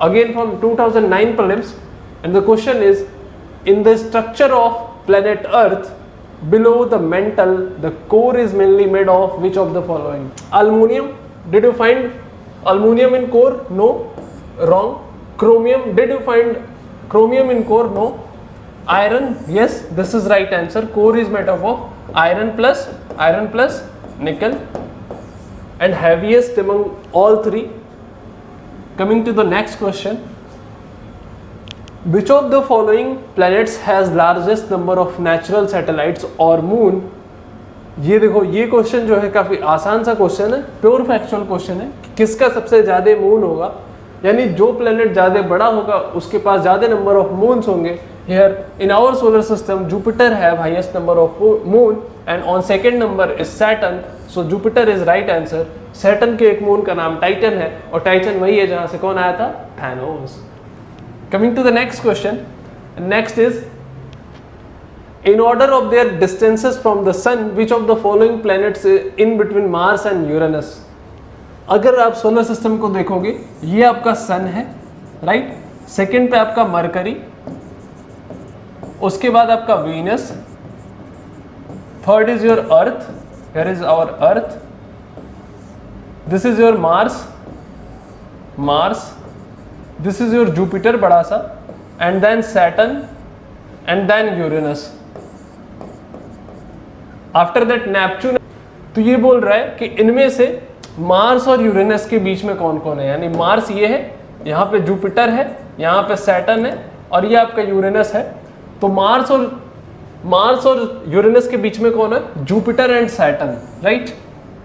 again from 2009 prelims, and the question is, in the structure of planet Earth, below the mantle, the core is mainly made of which of the following? Aluminium. Did you find aluminium in core? No. Wrong. Chromium. Did you find chromium in core? No. Iron. Yes, this is right answer. Core is made up of iron plus nickel. And heaviest among all three. Coming to the next question, which of the following planets has largest number of natural satellites or moon? ये देखो, ये question जो है काफी आसान सा question है, pure factual question है। किसका सबसे ज्यादा मून होगा, यानी जो प्लेनेट ज्यादा बड़ा होगा उसके पास ज्यादा नंबर ऑफ मून्स होंगे। Here in our solar system, Jupiter have highest number of moon and on second number is Saturn. So Jupiter is right answer. Saturn के एक मून का नाम टाइटन है और टाइटन वही है जहां से कौन आया था? Thanos. Coming to the next question. Next is, in order of their distances from the sun, which of the following planets is in between Mars and Uranus? अगर आप सोलर सिस्टम को देखोगे, ये आपका सन है, राइट? सेकंड पे आपका mercury, उसके बाद आपका Venus, third is your Earth, here is our Earth, this is your Mars, this is your Jupiter बड़ा सा, and then Saturn and then Uranus, after that Neptune. तो ये बोल रहा है कि इनमें से मार्स और यूरेनस के बीच में कौन कौन है, यानी मार्स ये है, यहाँ पे जुपिटर है, यहाँ पे सैटर्न है और ये आपका यूरेनस है। तो मार्स और यूरेनस के बीच में कौन है? Jupiter and Saturn, right?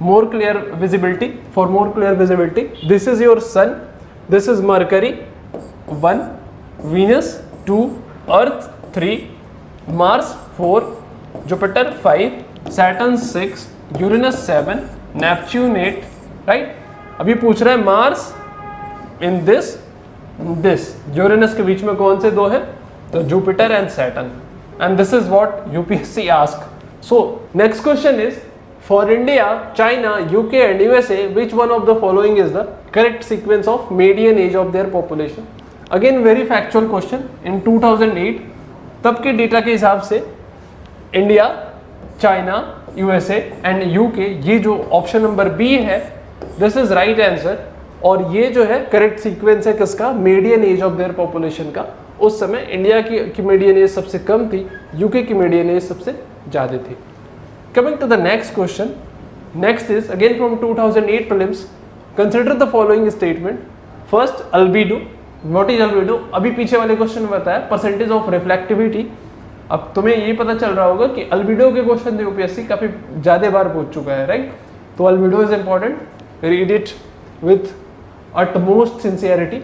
More clear visibility, for more clear visibility, this is your son, this is mercury 1, Venus 2, earth 3, Mars 4, Jupiter 5, Saturn 6, Uranus 7, Neptune 8, right? अभी पूछ रहा है मार्स इन दिस, यूरेनस के बीच में कौन से दो है? तो Jupiter and Saturn, and this is what UPSC ask. So next question is, for India, China, UK and USA, which one of the following is the correct sequence of median age of their population? Again very factual question. In 2008 तब के data के हिसाब से India, China, USA and UK, ये जो option number B है, this is right answer. और ये जो है करेक्ट सीक्वेंस है किसका? Median age of their population का। उस समय इंडिया की मीडियन एज सबसे कम थी, यूके की मीडियन एज सबसे ज़्यादा थी। Coming to the next question, next is again from 2008 prelims, consider the following statement. First, albedo. What is albedo? अभी पीछे वाले क्वेश्चन में बताया परसेंटेज ऑफ रिफ्लेक्टिविटी। अब तुम्हें ये पता चल रहा होगा कि अल्बीडो के क्वेश्चन यूपीएससी काफी ज्यादा बार पूछ चुका है, राइट? तो albedo is important, read it with utmost sincerity.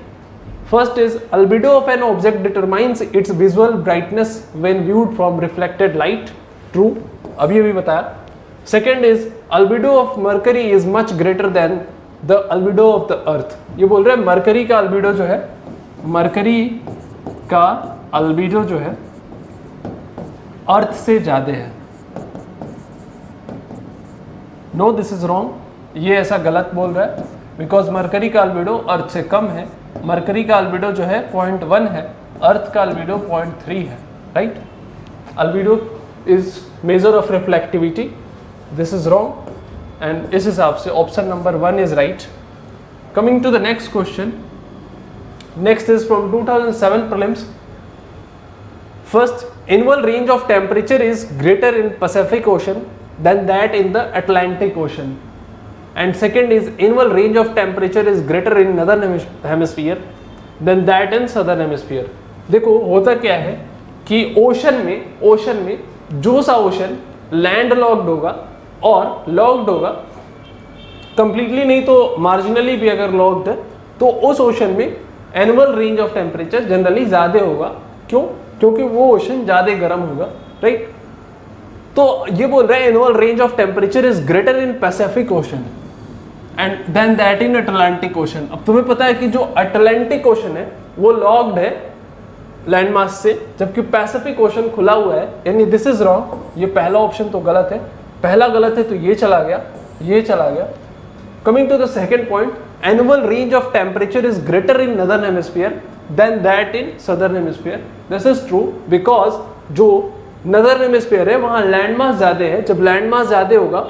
First is, albedo of an object determines its visual brightness when viewed from reflected light. True, अभी बताया. Second is, albedo of mercury is much greater than the albedo of the earth. ये बोल रहे हैं mercury का albedo जो है, mercury का albedo जो है अर्थ से ज्यादा है. No, this is wrong. ये ऐसा गलत बोल रहा है, बिकॉज मरकरी का अल्बेडो अर्थ से कम है. मरकरी का अल्बेडो जो है 0.1 है, अर्थ का अल्बेडो 0.3 है, right? Albedo is measure of reflectivity. This is wrong and इस हिसाब से option number 1 is right. Coming to the next question, next is from 2007 prelims. First, annual range of temperature is greater in Pacific Ocean than that in the Atlantic Ocean. And second is, annual range of temperature is greater in northern hemisphere than that in southern hemisphere. देखो होता क्या है कि ocean में जो सा ocean land locked होगा और लॉक्ड होगा, कंप्लीटली नहीं तो मार्जिनली भी अगर लॉक्ड है, तो उस ओशन में annual range of temperature generally ज़्यादा होगा. क्यों? क्योंकि वो ओशन ज़्यादा गर्म होगा, राइट? तो ये बोल रहे हैं annual range of temperature is greater in Pacific Ocean and then that in Atlantic Ocean. अब तुम्हें पता है कि जो अटलांटिक ओशन है वो लॉक्ड है लैंड मास से, जबकि पैसिफिक ओशन खुला हुआ है. यानी दिस इज रॉन्ग. ये पहला ऑप्शन तो गलत है, पहला गलत है तो ये चला गया, ये चला गया. Coming to the second point, annual range of temperature is greater in northern hemisphere than that in southern hemisphere. This is true because जो northern hemisphere है वहाँ लैंड मास ज़्यादा है. जब लैंड मास ज़्यादा होगा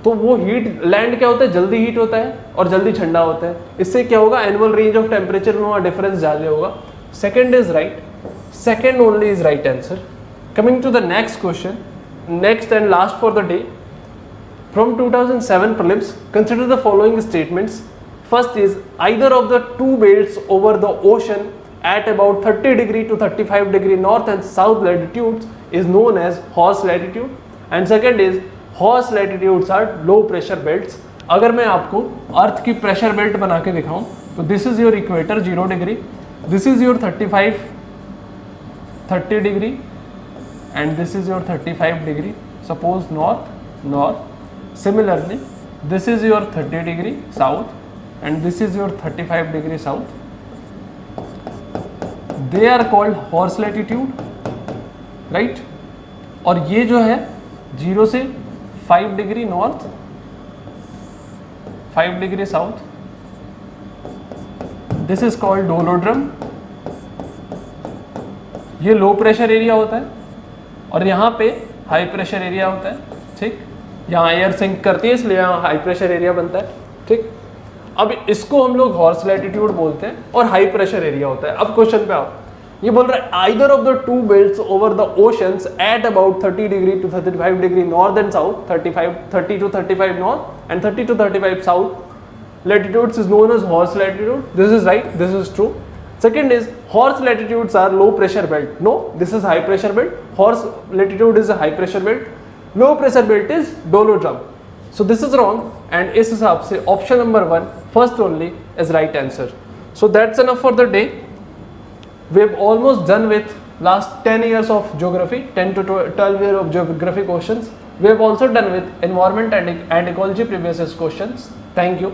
तो वो हीट, लैंड क्या होता है, जल्दी हीट होता है और जल्दी ठंडा होता है. इससे क्या होगा, एनुअल रेंज ऑफ टेम्परेचर में वहाँ डिफरेंस ज़्यादा होगा. Second is right, second only is right answer. Coming to the next question, next and last for the day. From 2007 prelims, consider the following statements. First is either of the two belts over the ocean at about 30 degree to 35 degree north and south latitudes is known as horse latitude. And second is horse latitudes are low pressure belts. अगर मैं आपको अर्थ की pressure belt बना के दिखाऊं तो this is your equator 0 degree, this is your 30 degree and this is your 35 degree. Suppose north. Similarly, this is your 30 degree south and this is your 35 degree south. They are called horse latitude, right? और ये जो है 0 से 5 degree north, 5 degree south, this is called doldrum. ये low pressure area होता है और यहाँ पे हाई प्रेशर एरिया होता है. ठीक, यहाँ एयर सिंक करती है इसलिए यहाँ हाई प्रेशर एरिया बनता है. ठीक, अब इसको हम लोग हॉर्स लैटिट्यूड बोलते हैं और हाई प्रेशर एरिया होता है. अब क्वेश्चन पे आओ. ये बोल रहा है either of the two belts over the oceans at about 30 degree to 35 degree north and south, 30 to 35 north and 30 to 35 south latitudes is known as horse latitude. This is right, this is true. Second is horse latitudes are low pressure belt. No, this is high pressure belt. Horse latitude is a high pressure belt. Low pressure belt is dolodrum. So this is wrong and इस हिसाब से option number 1 first only is right answer. So that's enough for the day. We have almost done with last 10 years of geography, 10 to 12 years of geography questions. We have also done with environment and ecology previous years questions. Thank you.